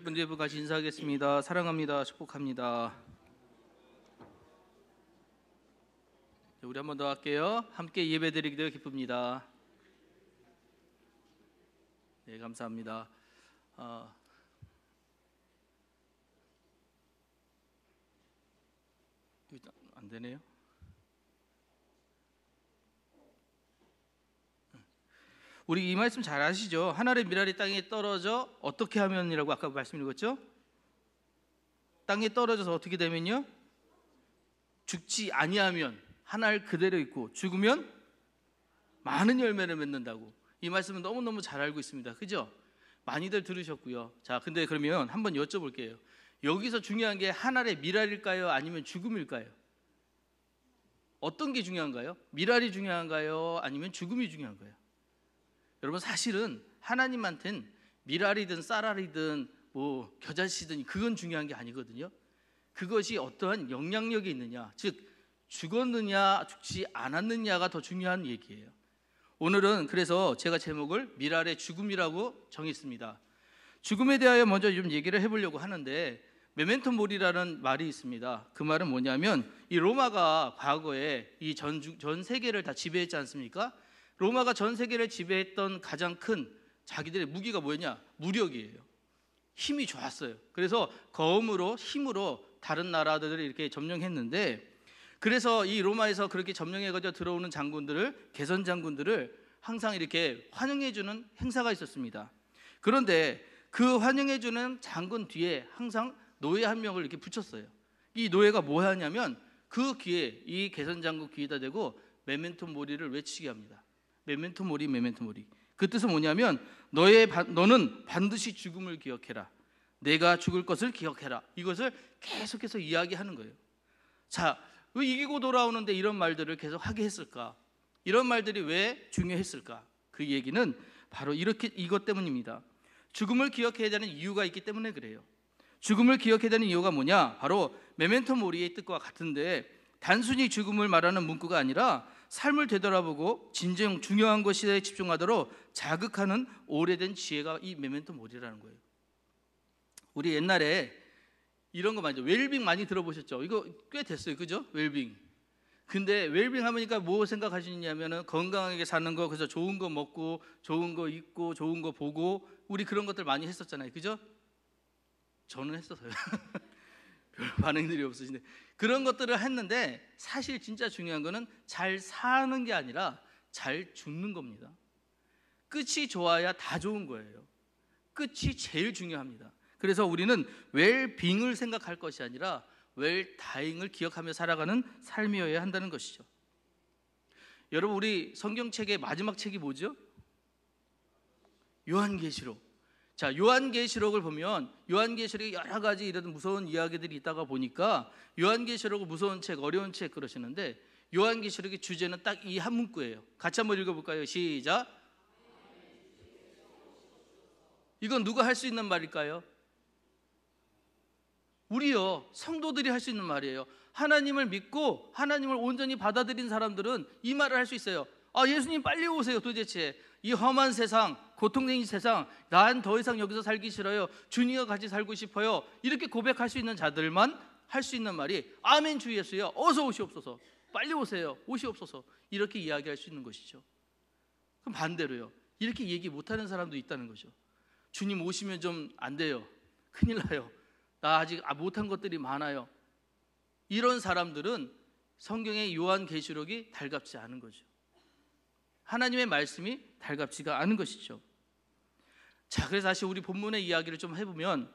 문제부 같이 인사하겠습니다. 사랑합니다. 축복합니다. 우리 한 번 더 할게요. 함께 예배드리기 되어 기쁩니다. 네, 감사합니다. 안 되네요. 우리 이 말씀 잘 아시죠? 하늘의 미랄이 땅에 떨어져 어떻게 하면이라고 아까 말씀 읽었죠? 땅에 떨어져서 어떻게 되면요? 죽지 아니하면 하늘 그대로 있고 죽으면 많은 열매를 맺는다고. 이 말씀은 너무너무 잘 알고 있습니다. 그죠? 많이들 들으셨고요. 자, 근데 그러면 한번 여쭤볼게요. 여기서 중요한 게 하늘의 미랄일까요? 아니면 죽음일까요? 어떤 게 중요한가요? 미랄이 중요한가요? 아니면 죽음이 중요한가요? 여러분, 사실은 하나님한테는 미랄이든 쌀알이든 뭐 겨자씨든 그건 중요한 게 아니거든요. 그것이 어떠한 영향력이 있느냐, 즉 죽었느냐 죽지 않았느냐가 더 중요한 얘기예요. 오늘은 그래서 제가 제목을 미랄의 죽음이라고 정했습니다. 죽음에 대하여 먼저 좀 얘기를 해보려고 하는데, 메멘토 모리라는 말이 있습니다. 그 말은 뭐냐면, 이 로마가 과거에 이 전 세계를 다 지배했지 않습니까? 로마가 전 세계를 지배했던 가장 큰 자기들의 무기가 뭐였냐? 무력이에요. 힘이 좋았어요. 그래서 거음으로 힘으로 다른 나라들을 이렇게 점령했는데, 그래서 이 로마에서 그렇게 점령해가지고 들어오는 장군들을, 개선 장군들을 항상 이렇게 환영해주는 행사가 있었습니다. 그런데 그 환영해주는 장군 뒤에 항상 노예 한 명을 이렇게 붙였어요. 이 노예가 뭐 하냐면 그 귀에, 이 개선 장군 귀에다 대고 메멘토 모리를 외치게 합니다. 메멘토 모리, 메멘토 모리. 그 뜻은 뭐냐면 너는 반드시 죽음을 기억해라. 내가 죽을 것을 기억해라. 이것을 계속해서 이야기하는 거예요. 자, 왜 이기고 돌아오는데 이런 말들을 계속 하게 했을까? 이런 말들이 왜 중요했을까? 그 얘기는 바로 이것 때문입니다. 죽음을 기억해야 되는 이유가 있기 때문에 그래요. 죽음을 기억해야 되는 이유가 뭐냐? 바로 메멘토 모리의 뜻과 같은데, 단순히 죽음을 말하는 문구가 아니라 삶을 되돌아보고 진정 중요한 것에 집중하도록 자극하는 오래된 지혜가 이 메멘토 모리라는 거예요. 우리 옛날에 이런 거 많이, 웰빙 많이 들어보셨죠? 이거 꽤 됐어요, 그죠? 웰빙. 근데 웰빙 하니까 뭐 생각하시냐면은 건강하게 사는 거, 그래서 좋은 거 먹고 좋은 거 입고 좋은 거 보고, 우리 그런 것들 많이 했었잖아요, 그죠? 저는 했었어요. 별 반응들이 없으신데, 그런 것들을 했는데 사실 진짜 중요한 거는 잘 사는 게 아니라 잘 죽는 겁니다. 끝이 좋아야 다 좋은 거예요. 끝이 제일 중요합니다. 그래서 우리는 웰빙을 생각할 것이 아니라 웰다잉을 기억하며 살아가는 삶이어야 한다는 것이죠. 여러분, 우리 성경책의 마지막 책이 뭐죠? 요한계시록. 자, 요한계시록을 보면 요한계시록에 여러 가지 이런 무서운 이야기들이 있다가 보니까 요한계시록을 무서운 책, 어려운 책 그러시는데, 요한계시록의 주제는 딱 이 한 문구예요. 같이 한번 읽어볼까요? 시작. 이건 누가 할 수 있는 말일까요? 우리요, 성도들이 할 수 있는 말이에요. 하나님을 믿고 하나님을 온전히 받아들인 사람들은 이 말을 할 수 있어요. 예수님 빨리 오세요. 도대체 이 험한 세상, 고통된 세상, 난 더 이상 여기서 살기 싫어요. 주님과 같이 살고 싶어요. 이렇게 고백할 수 있는 자들만 할 수 있는 말이 아멘 주 예수여, 어서 오시옵소서, 빨리 오세요, 오시옵소서, 이렇게 이야기할 수 있는 것이죠. 그럼 반대로요, 이렇게 얘기 못하는 사람도 있다는 거죠. 주님 오시면 좀 안 돼요, 큰일 나요, 나 아직 못한 것들이 많아요. 이런 사람들은 성경의 요한계시록이 달갑지 않은 거죠. 하나님의 말씀이 달갑지가 않은 것이죠. 자, 그래서 다시 우리 본문의 이야기를 좀 해보면,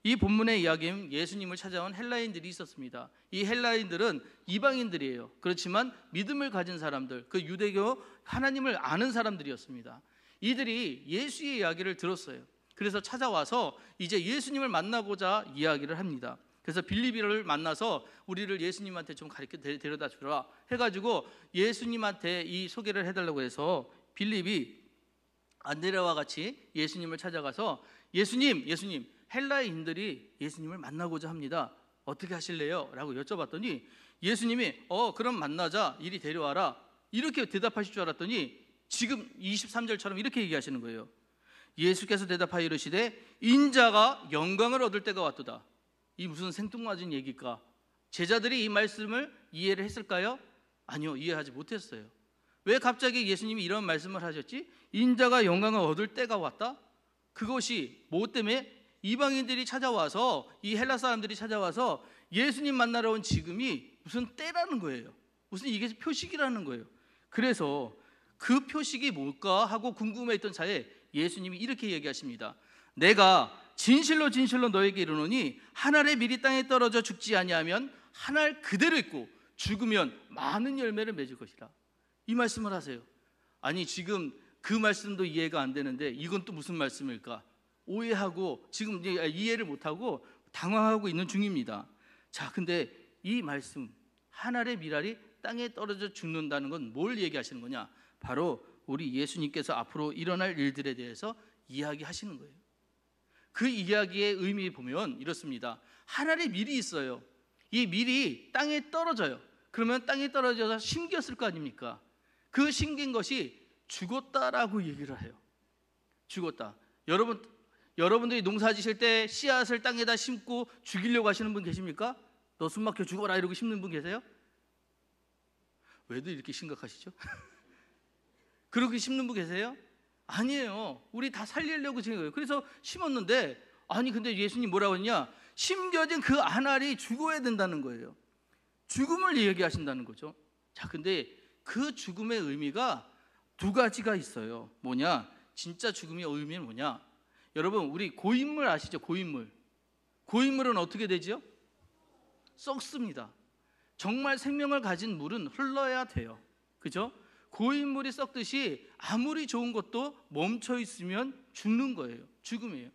이 본문의 이야기는 예수님을 찾아온 헬라인들이 있었습니다. 이 헬라인들은 이방인들이에요. 그렇지만 믿음을 가진 사람들, 그 유대교 하나님을 아는 사람들이었습니다. 이들이 예수의 이야기를 들었어요. 그래서 찾아와서 이제 예수님을 만나고자 이야기를 합니다. 그래서 빌립이를 만나서 우리를 예수님한테 좀 데려다 주라 해가지고 예수님한테 이 소개를 해달라고 해서 빌립이 안드레와 같이 예수님을 찾아가서 예수님, 헬라인들이 예수님을 만나고자 합니다. 어떻게 하실래요? 라고 여쭤봤더니 예수님이 그럼 만나자, 이리 데려와라, 이렇게 대답하실 줄 알았더니 지금 23절처럼 이렇게 얘기하시는 거예요. 예수께서 대답하여 이르시되 인자가 영광을 얻을 때가 왔도다. 이 무슨 생뚱맞은 얘기일까? 제자들이 이 말씀을 이해를 했을까요? 아니요, 이해하지 못했어요. 왜 갑자기 예수님이 이런 말씀을 하셨지? 인자가 영광을 얻을 때가 왔다? 그것이 뭐 때문에? 이방인들이 찾아와서, 이 헬라 사람들이 찾아와서 예수님 만나러 온 지금이 무슨 때라는 거예요. 무슨 이게 표식이라는 거예요. 그래서 그 표식이 뭘까 하고 궁금해했던 차에 예수님이 이렇게 얘기하십니다. 내가 진실로 진실로 너에게 이르노니 한 알의 밀이 땅에 떨어져 죽지 아니하면 한 알 그대로 있고 죽으면 많은 열매를 맺을 것이라. 이 말씀을 하세요. 아니 지금 그 말씀도 이해가 안 되는데 이건 또 무슨 말씀일까? 오해하고 지금 이해를 못하고 당황하고 있는 중입니다. 자, 근데 이 말씀 한 알의 밀알이 땅에 떨어져 죽는다는 건 뭘 얘기하시는 거냐? 바로 우리 예수님께서 앞으로 일어날 일들에 대해서 이야기하시는 거예요. 그 이야기의 의미 보면 이렇습니다. 한 알의 밀이 있어요. 이 밀이 땅에 떨어져요. 그러면 땅에 떨어져서 심겼을 거 아닙니까? 그 심긴 것이 죽었다라고 얘기를 해요. 죽었다. 여러분들이 농사 지실 때 씨앗을 땅에다 심고 죽이려고 하시는 분 계십니까? 너 숨 막혀 죽어라 이러고 심는 분 계세요? 왜들 이렇게 심각하시죠? 그렇게 심는 분 계세요? 아니에요. 우리 다 살리려고 지은 거예요. 그래서 심었는데 아니 근데 예수님 뭐라고 했냐? 심겨진 그 한 알이 죽어야 된다는 거예요. 죽음을 얘기하신다는 거죠. 자, 근데 그 죽음의 의미가 두 가지가 있어요. 뭐냐? 진짜 죽음의 의미는 뭐냐? 여러분 우리 고인물 아시죠? 고인물. 고인물은 어떻게 되죠? 썩습니다. 정말 생명을 가진 물은 흘러야 돼요. 그죠? 고인물이 썩듯이 아무리 좋은 것도 멈춰 있으면 죽는 거예요. 죽음이에요.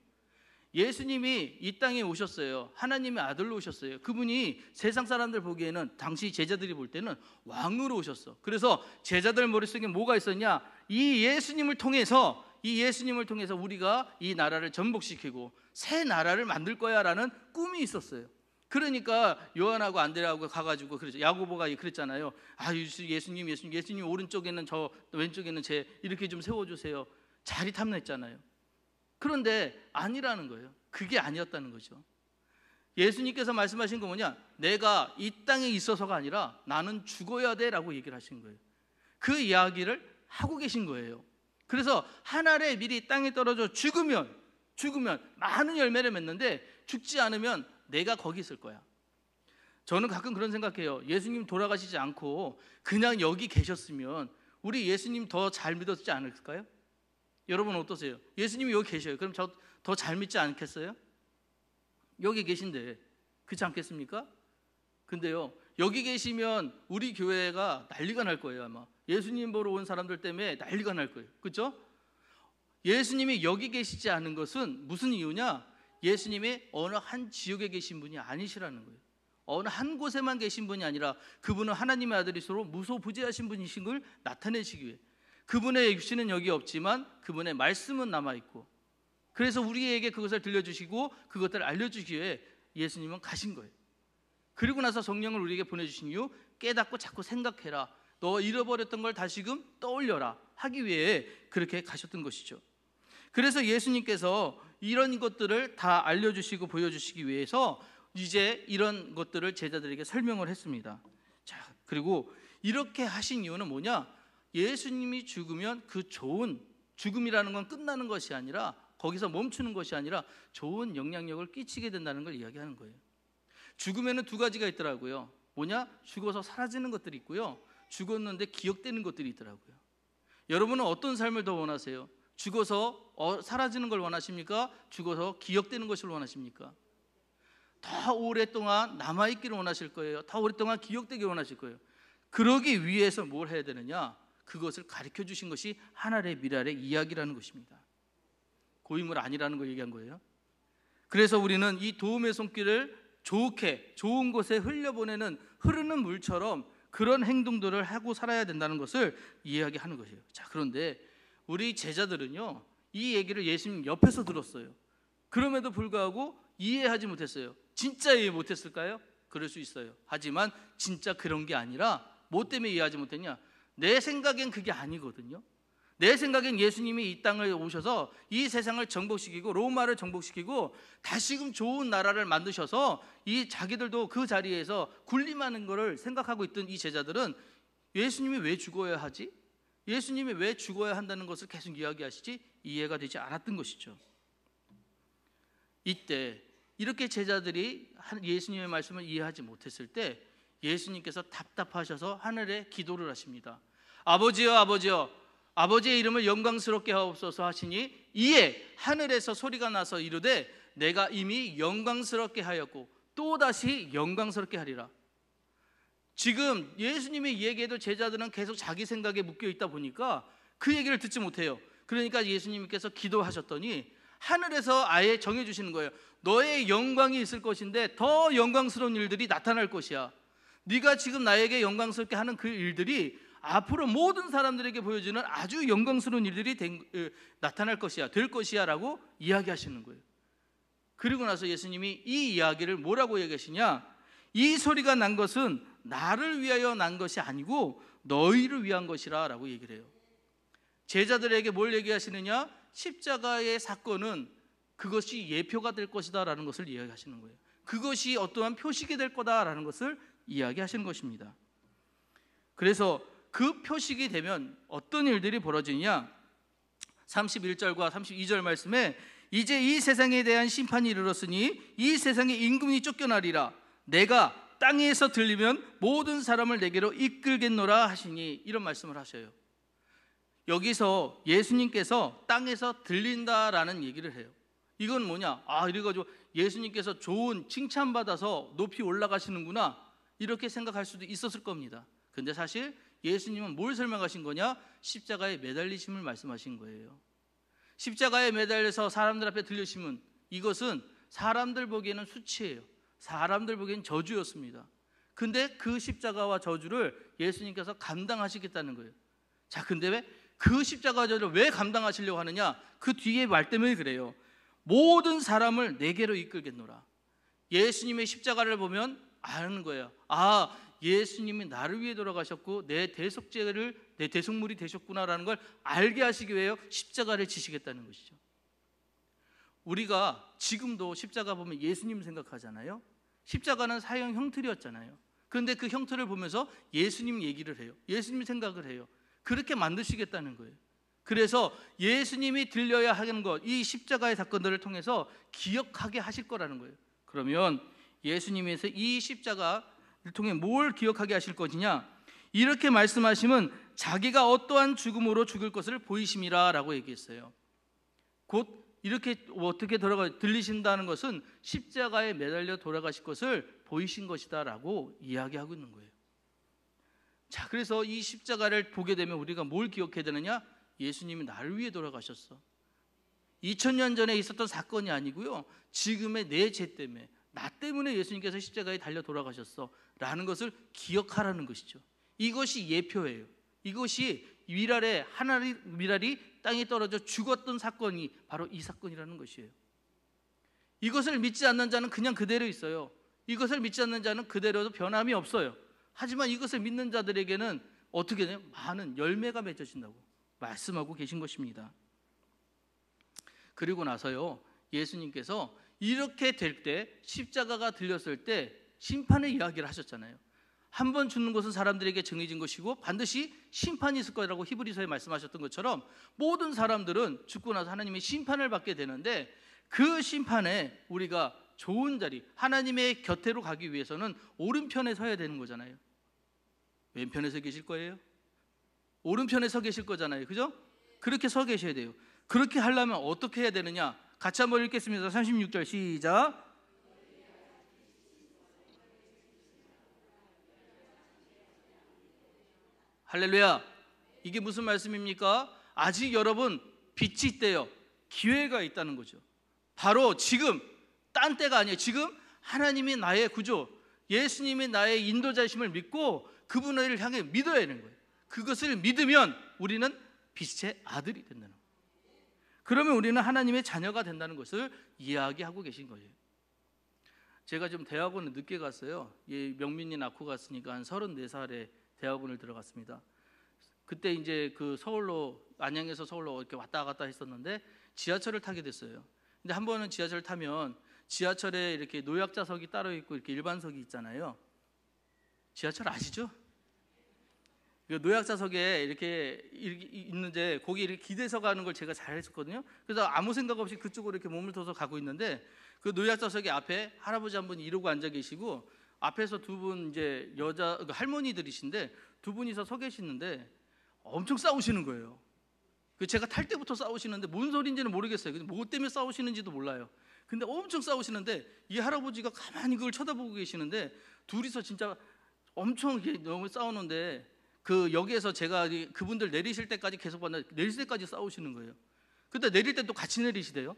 예수님이 이 땅에 오셨어요. 하나님의 아들로 오셨어요. 그분이 세상 사람들 보기에는 당시 제자들이 볼 때는 왕으로 오셨어. 그래서 제자들 머릿속에 뭐가 있었냐? 이 예수님을 통해서 우리가 이 나라를 전복시키고 새 나라를 만들 거야 라는 꿈이 있었어요. 그러니까 요한하고 안드레하고 가가지고 그랬죠. 야고보가 그랬잖아요. 아, 예수님 오른쪽에는 저, 왼쪽에는 제 이렇게 좀 세워주세요. 자리 탐냈잖아요. 그런데 아니라는 거예요. 그게 아니었다는 거죠. 예수님께서 말씀하신 거 뭐냐? 내가 이 땅에 있어서가 아니라 나는 죽어야 돼라고 얘기를 하신 거예요. 그 이야기를 하고 계신 거예요. 그래서 한 알의 밀이 땅에 떨어져 죽으면 많은 열매를 맺는데 죽지 않으면 내가 거기 있을 거야. 저는 가끔 그런 생각해요. 예수님 돌아가시지 않고 그냥 여기 계셨으면 우리 예수님 더 잘 믿었지 않을까요? 여러분 어떠세요? 예수님이 여기 계셔요. 그럼 저 더 잘 믿지 않겠어요? 여기 계신데 그렇지 않겠습니까? 근데요, 여기 계시면 우리 교회가 난리가 날 거예요. 아마 예수님 보러 온 사람들 때문에 난리가 날 거예요. 그렇죠? 예수님이 여기 계시지 않은 것은 무슨 이유냐? 예수님이 어느 한 지역에 계신 분이 아니시라는 거예요. 어느 한 곳에만 계신 분이 아니라 그분은 하나님의 아들이시로 무소부재하신 분이신 걸 나타내시기 위해, 그분의 육신은 여기 없지만 그분의 말씀은 남아있고, 그래서 우리에게 그것을 들려주시고 그것들을 알려주기 위해 예수님은 가신 거예요. 그리고 나서 성령을 우리에게 보내주신 이유, 깨닫고 자꾸 생각해라, 너 잃어버렸던 걸 다시금 떠올려라 하기 위해 그렇게 가셨던 것이죠. 그래서 예수님께서 이런 것들을 다 알려주시고 보여주시기 위해서 이제 이런 것들을 제자들에게 설명을 했습니다. 자, 그리고 이렇게 하신 이유는 뭐냐? 예수님이 죽으면 그 좋은, 죽음이라는 건 끝나는 것이 아니라, 거기서 멈추는 것이 아니라 좋은 영향력을 끼치게 된다는 걸 이야기하는 거예요. 죽음에는 두 가지가 있더라고요. 뭐냐? 죽어서 사라지는 것들이 있고요, 죽었는데 기억되는 것들이 있더라고요. 여러분은 어떤 삶을 더 원하세요? 죽어서 사라지는 걸 원하십니까? 죽어서 기억되는 것을 원하십니까? 더 오랫동안 남아있기를 원하실 거예요. 더 오랫동안 기억되기를 원하실 거예요. 그러기 위해서 뭘 해야 되느냐? 그것을 가르쳐 주신 것이 한 알의 밀알의 이야기라는 것입니다. 고인물 아니라는 걸 얘기한 거예요. 그래서 우리는 이 도움의 손길을 좋은 곳에 흐르는 물처럼 그런 행동들을 하고 살아야 된다는 것을 이야기하는 것이에요. 자, 그런데 우리 제자들은요, 이 얘기를 예수님 옆에서 들었어요. 그럼에도 불구하고 이해하지 못했어요. 진짜 이해 못했을까요? 그럴 수 있어요. 하지만 진짜 그런 게 아니라 뭐 때문에 이해하지 못했냐? 내 생각엔 그게 아니거든요. 내 생각엔 예수님이 이 땅을 오셔서 이 세상을 정복시키고 로마를 정복시키고 다시금 좋은 나라를 만드셔서 이 자기들도 그 자리에서 군림하는 것을 생각하고 있던 이 제자들은 예수님이 왜 죽어야 하지? 예수님이 왜 죽어야 한다는 것을 계속 이야기하시지 이해가 되지 않았던 것이죠. 이때 이렇게 제자들이 예수님의 말씀을 이해하지 못했을 때 예수님께서 답답하셔서 하늘에 기도를 하십니다. 아버지여 아버지여 아버지의 이름을 영광스럽게 하옵소서 하시니 이에 하늘에서 소리가 나서 이르되 내가 이미 영광스럽게 하였고 또다시 영광스럽게 하리라. 지금 예수님의 얘기에도 제자들은 계속 자기 생각에 묶여 있다 보니까 그 얘기를 듣지 못해요. 그러니까 예수님께서 기도하셨더니 하늘에서 아예 정해주시는 거예요. 너의 영광이 있을 것인데 더 영광스러운 일들이 나타날 것이야. 네가 지금 나에게 영광스럽게 하는 그 일들이 앞으로 모든 사람들에게 보여주는 아주 영광스러운 일들이 나타날 것이야, 될 것이야 라고 이야기하시는 거예요. 그리고 나서 예수님이 이 이야기를 뭐라고 얘기하시냐, 이 소리가 난 것은 나를 위하여 난 것이 아니고 너희를 위한 것이라 라고 얘기를 해요. 제자들에게 뭘 얘기하시느냐, 십자가의 사건은 그것이 예표가 될 것이다 라는 것을 이야기하시는 거예요. 그것이 어떠한 표식이 될 거다라는 것을 이야기하시는 것입니다. 그래서 그 표식이 되면 어떤 일들이 벌어지냐, 31절과 32절 말씀에 이제 이 세상에 대한 심판이 이르렀으니 이 세상의 임금이 쫓겨나리라. 내가 땅에서 들리면 모든 사람을 내게로 이끌겠노라 하시니, 이런 말씀을 하셔요. 여기서 예수님께서 땅에서 들린다라는 얘기를 해요. 이건 뭐냐, 이래가지고 예수님께서 좋은 칭찬받아서 높이 올라가시는구나 이렇게 생각할 수도 있었을 겁니다. 근데 사실 예수님은 뭘 설명하신 거냐, 십자가에 매달리심을 말씀하신 거예요. 십자가에 매달려서 사람들 앞에 들려심은, 이것은 사람들 보기에는 수치예요. 사람들 보기에는 저주였습니다. 근데 그 십자가와 저주를 예수님께서 감당하시겠다는 거예요. 자, 근데 왜 그 십자가 저주를 왜 감당하시려고 하느냐, 그 뒤에 말 때문에 그래요. 모든 사람을 내게로 이끌겠노라. 예수님의 십자가를 보면 아는 거예요. 예수님이 나를 위해 돌아가셨고 내 대속물이 되셨구나라는 걸 알게 하시기 위해 십자가를 지시겠다는 것이죠. 우리가 지금도 십자가 보면 예수님 생각하잖아요. 십자가는 사형 형틀이었잖아요. 그런데 그 형틀을 보면서 예수님 얘기를 해요. 예수님 생각을 해요. 그렇게 만드시겠다는 거예요. 그래서 예수님이 들려야 하는 것, 이 십자가의 사건들을 통해서 기억하게 하실 거라는 거예요. 그러면 예수님께서 이 십자가를 통해 뭘 기억하게 하실 것이냐, 이렇게 말씀하시면 자기가 어떠한 죽음으로 죽을 것을 보이심이라 라고 얘기했어요. 곧 이렇게 어떻게 들리신다는 것은 십자가에 매달려 돌아가실 것을 보이신 것이다 라고 이야기하고 있는 거예요. 자, 그래서 이 십자가를 보게 되면 우리가 뭘 기억해야 되느냐, 예수님이 나를 위해 돌아가셨어. 2000년 전에 있었던 사건이 아니고요, 지금의 내 죄 때문에, 나 때문에 예수님께서 십자가에 달려 돌아가셨어 라는 것을 기억하라는 것이죠. 이것이 예표예요. 이것이 하나님 미랄이 땅에 떨어져 죽었던 사건이 바로 이 사건이라는 것이에요. 이것을 믿지 않는 자는 그냥 그대로 있어요. 이것을 믿지 않는 자는 그대로도 변함이 없어요. 하지만 이것을 믿는 자들에게는 어떻게 돼요? 많은 열매가 맺어진다고 말씀하고 계신 것입니다. 그리고 나서요, 예수님께서 이렇게 될 때, 십자가가 들렸을 때 심판의 이야기를 하셨잖아요. 한 번 죽는 것은 사람들에게 정해진 것이고 반드시 심판이 있을 거라고 히브리서에 말씀하셨던 것처럼 모든 사람들은 죽고 나서 하나님의 심판을 받게 되는데, 그 심판에 우리가 좋은 자리, 하나님의 곁으로 가기 위해서는 오른편에 서야 되는 거잖아요. 왼편에 서 계실 거예요? 오른편에 서 계실 거잖아요. 그죠? 그렇게 서 계셔야 돼요. 그렇게 하려면 어떻게 해야 되느냐, 같이 한번 읽겠습니다. 36절 시작. 할렐루야. 이게 무슨 말씀입니까? 아직 여러분 빛이 있대요. 기회가 있다는 거죠. 바로 지금, 딴 때가 아니에요. 지금 하나님이 나의 구조, 예수님이 나의 인도자심을 믿고 그분을 향해 믿어야 하는 거예요. 그것을 믿으면 우리는 빛의 아들이 된다는 거예요. 그러면 우리는 하나님의 자녀가 된다는 것을 이야기하고 계신 거예요. 제가 좀 대학원을 늦게 갔어요. 명민이 낳고 갔으니까 한 34살에 대학원을 들어갔습니다. 그때 이제 그 서울로, 안양에서 서울로 이렇게 왔다 갔다 했었는데 지하철을 타게 됐어요. 근데 한 번은 지하철을 타면 지하철에 이렇게 노약자석이 따로 있고 이렇게 일반석이 있잖아요. 지하철 아시죠? 그 노약자석에 이렇게 있는데 거기 이렇게 기대서 가는 걸 제가 잘 했었거든요. 그래서 아무 생각 없이 그쪽으로 이렇게 몸을 둬서 가고 있는데 그 노약자석에 앞에 할아버지 한 분이 이러고 앉아 계시고 앞에서 두 분 이제 여자 할머니들이신데 두 분이서 서 계시는데 엄청 싸우시는 거예요. 그 제가 탈 때부터 싸우시는데 뭔 소리인지는 모르겠어요. 뭐 때문에 싸우시는지도 몰라요. 근데 엄청 싸우시는데 이 할아버지가 가만히 그걸 쳐다보고 계시는데 둘이서 진짜 엄청 이렇게 너무 싸우는데 그 역에서 제가 그분들 내리실 때까지 계속 봤는데 내릴 때까지 싸우시는 거예요. 근데 내릴 때 또 같이 내리시대요.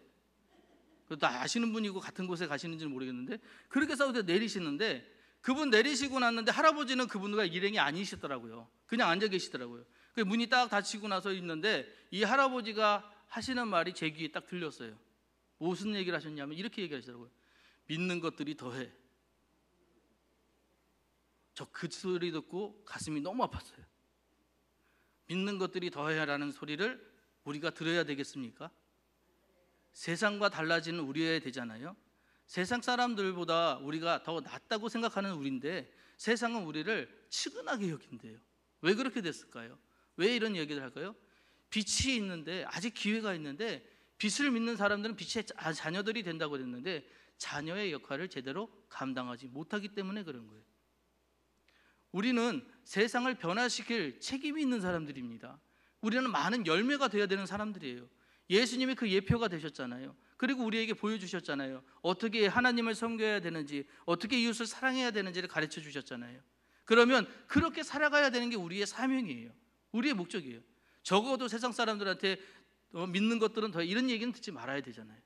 그것도 아시는 분이고 같은 곳에 가시는지는 모르겠는데 그렇게 싸우다 내리시는데 그분 내리시고 났는데 할아버지는 그분과 일행이 아니시더라고요. 그냥 앉아 계시더라고요. 그 문이 딱 닫히고 나서 있는데 이 할아버지가 하시는 말이 제 귀에 딱 들렸어요. 무슨 얘기를 하셨냐면 이렇게 얘기하시더라고요. 믿는 것들이 더해. 저 그 소리 듣고 가슴이 너무 아팠어요. 믿는 것들이 더해라는 소리를 우리가 들어야 되겠습니까? 세상과 달라지는 우리여야 되잖아요. 세상 사람들보다 우리가 더 낫다고 생각하는 우리인데 세상은 우리를 측은하게 여긴대요. 왜 그렇게 됐을까요? 왜 이런 얘기를 할까요? 빛이 있는데 아직 기회가 있는데 빛을 믿는 사람들은 빛의 자녀들이 된다고 그랬는데 자녀의 역할을 제대로 감당하지 못하기 때문에 그런 거예요. 우리는 세상을 변화시킬 책임이 있는 사람들입니다. 우리는 많은 열매가 되어야 되는 사람들이에요. 예수님이 그 예표가 되셨잖아요. 그리고 우리에게 보여주셨잖아요. 어떻게 하나님을 섬겨야 되는지, 어떻게 이웃을 사랑해야 되는지를 가르쳐 주셨잖아요. 그러면 그렇게 살아가야 되는 게 우리의 사명이에요. 우리의 목적이에요. 적어도 세상 사람들한테 믿는 것들은 더 이런 얘기는 듣지 말아야 되잖아요.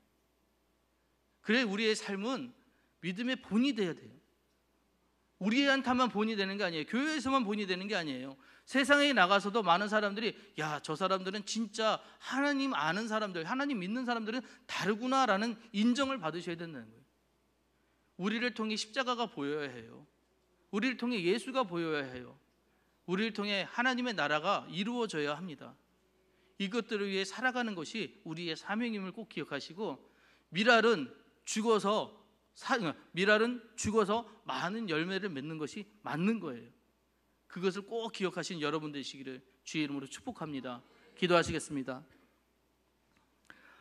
그래 우리의 삶은 믿음의 본이 돼야 돼요. 우리한테만 본이 되는 게 아니에요. 교회에서만 본이 되는 게 아니에요. 세상에 나가서도 많은 사람들이 야, 저 사람들은 진짜 하나님 아는 사람들, 하나님 믿는 사람들은 다르구나라는 인정을 받으셔야 된다는 거예요. 우리를 통해 십자가가 보여야 해요. 우리를 통해 예수가 보여야 해요. 우리를 통해 하나님의 나라가 이루어져야 합니다. 이것들을 위해 살아가는 것이 우리의 사명임을 꼭 기억하시고 미랄은 죽어서 많은 열매를 맺는 것이 맞는 거예요. 그것을 꼭 기억하신 여러분 되시기를 주의 이름으로 축복합니다. 기도하시겠습니다.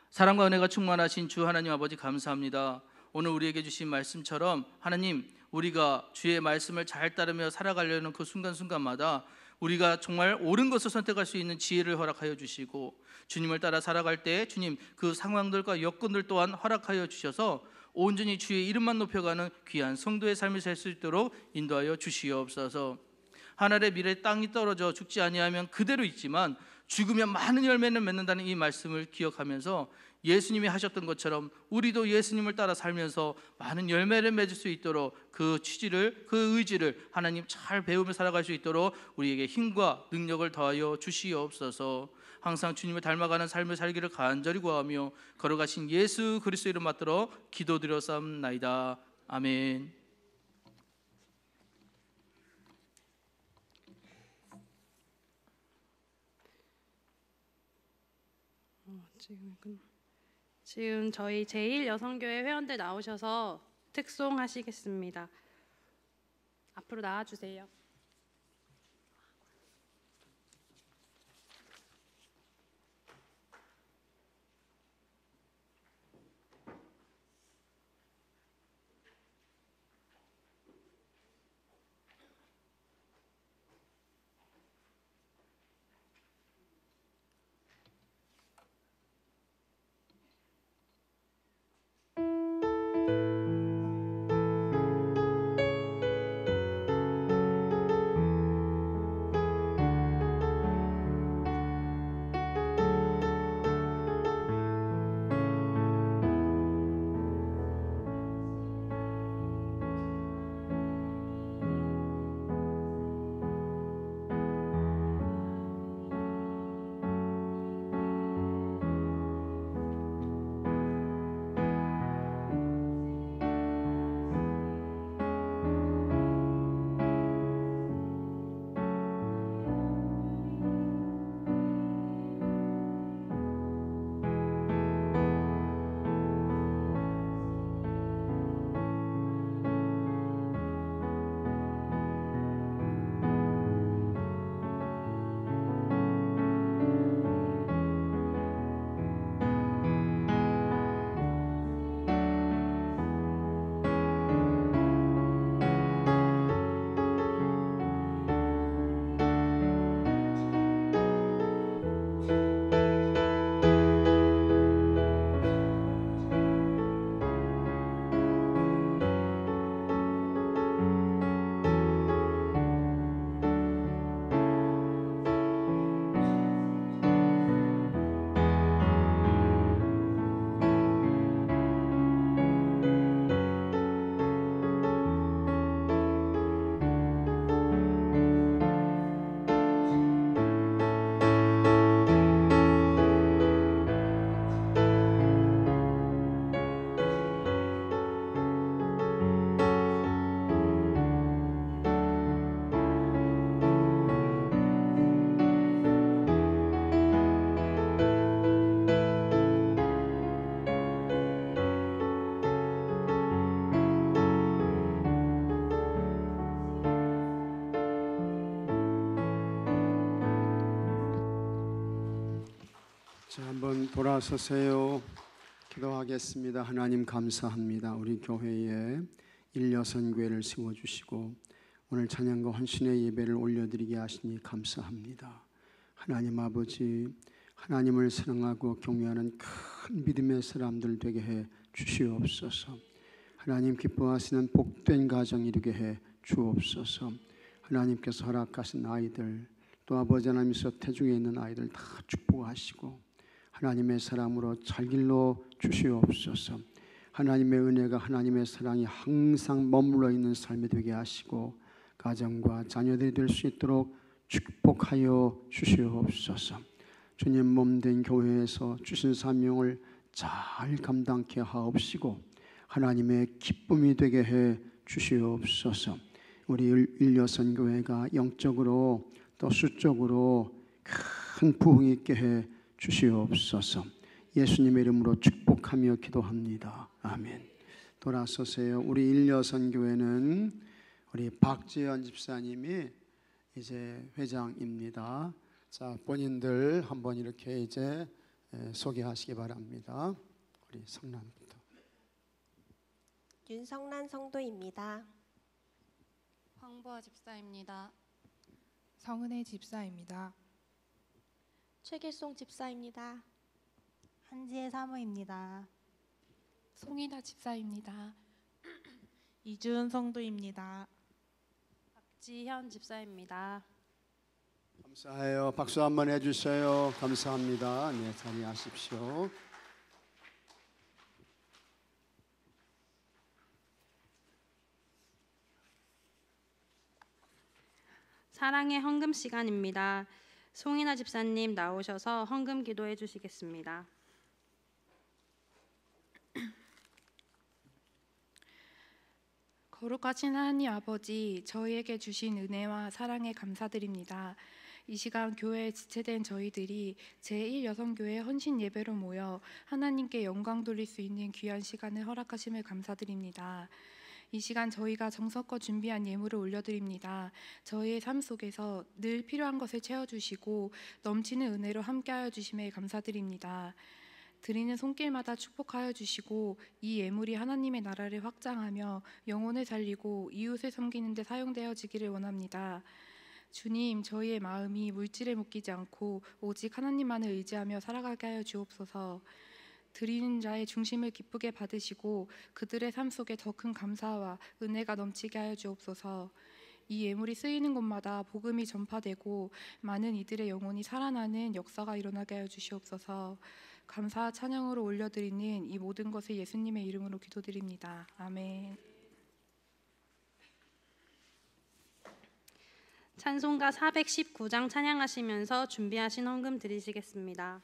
사랑과 은혜가 충만하신 주 하나님 아버지 감사합니다. 오늘 우리에게 주신 말씀처럼 하나님 우리가 주의 말씀을 잘 따르며 살아가려는 그 순간순간마다 우리가 정말 옳은 것을 선택할 수 있는 지혜를 허락하여 주시고 주님을 따라 살아갈 때 주님 그 상황들과 여건들 또한 허락하여 주셔서 온전히 주의 이름만 높여가는 귀한 성도의 삶을 살 수 있도록 인도하여 주시옵소서. 하늘의 미래 땅이 떨어져 죽지 아니하면 그대로 있지만 죽으면 많은 열매를 맺는다는 이 말씀을 기억하면서 예수님이 하셨던 것처럼 우리도 예수님을 따라 살면서 많은 열매를 맺을 수 있도록 그 취지를, 그 의지를 하나님 잘 배우며 살아갈 수 있도록 우리에게 힘과 능력을 더하여 주시옵소서. 항상 주님을 닮아가는 삶을 살기를 간절히 구하며 걸어가신 예수 그리스도 이름 받들어 기도드렸사옵나이다. 아멘. 지금 저희 제1여성교회 회원들 나오셔서 특송하시겠습니다. 앞으로 나와주세요. 자, 한번 돌아서세요. 기도하겠습니다. 하나님 감사합니다. 우리 교회에 일여선교회를 세워주시고 오늘 찬양과 헌신의 예배를 올려드리게 하시니 감사합니다. 하나님 아버지, 하나님을 사랑하고 경외하는 큰 믿음의 사람들 되게 해 주시옵소서. 하나님 기뻐하시는 복된 가정 이루게 해 주옵소서. 하나님께서 허락하신 아이들, 또 아버지 하나님께서 태중에 있는 아이들 다 축복하시고 하나님의 사람으로 잘 길러 주시옵소서. 하나님의 은혜가, 하나님의 사랑이 항상 머물러 있는 삶이 되게 하시고 가정과 자녀들이 될 수 있도록 축복하여 주시옵소서. 주님 몸된 교회에서 주신 사명을 잘 감당케 하옵시고 하나님의 기쁨이 되게 해 주시옵소서. 우리 일여선교회가 영적으로 또 수적으로 큰 부흥이 있게 해 주시옵소서. 예수님의 이름으로 축복하며 기도합니다. 아멘. 돌아서세요. 우리 일여선교회는 우리 박지연 집사님이 이제 회장입니다. 자, 본인들 한번 이렇게 이제 소개하시기 바랍니다. 우리 성남부터. 윤성란 성도입니다. 황보아 집사입니다. 성은혜 집사입니다. 최길송 집사입니다. 한지혜 사모입니다. 송이나 집사입니다. 이준 성도입니다. 박지현 집사입니다. 감사해요. 박수 한번 해주세요. 감사합니다. 네, 자리하십시오. 사랑의 헌금 시간입니다. 송이나 집사님 나오셔서 헌금 기도해 주시겠습니다. 거룩하신 하나님 아버지, 저희에게 주신 은혜와 사랑에 감사드립니다. 이 시간 교회에 지체된 저희들이 제1여성교회 헌신 예배로 모여 하나님께 영광 돌릴 수 있는 귀한 시간을 허락하심을 감사드립니다. 이 시간 저희가 정성껏 준비한 예물을 올려드립니다. 저희의 삶 속에서 늘 필요한 것을 채워주시고 넘치는 은혜로 함께하여 주심에 감사드립니다. 드리는 손길마다 축복하여 주시고 이 예물이 하나님의 나라를 확장하며 영혼을 살리고 이웃을 섬기는 데 사용되어지기를 원합니다. 주님, 저희의 마음이 물질에 묶이지 않고 오직 하나님만을 의지하며 살아가게 하여 주옵소서. 드리는 자의 중심을 기쁘게 받으시고 그들의 삶 속에 더 큰 감사와 은혜가 넘치게 하여 주옵소서. 이 예물이 쓰이는 곳마다 복음이 전파되고 많은 이들의 영혼이 살아나는 역사가 일어나게 하여 주시옵소서. 감사와 찬양으로 올려드리는 이 모든 것을 예수님의 이름으로 기도드립니다. 아멘. 찬송가 419장 찬양하시면서 준비하신 헌금 드리시겠습니다.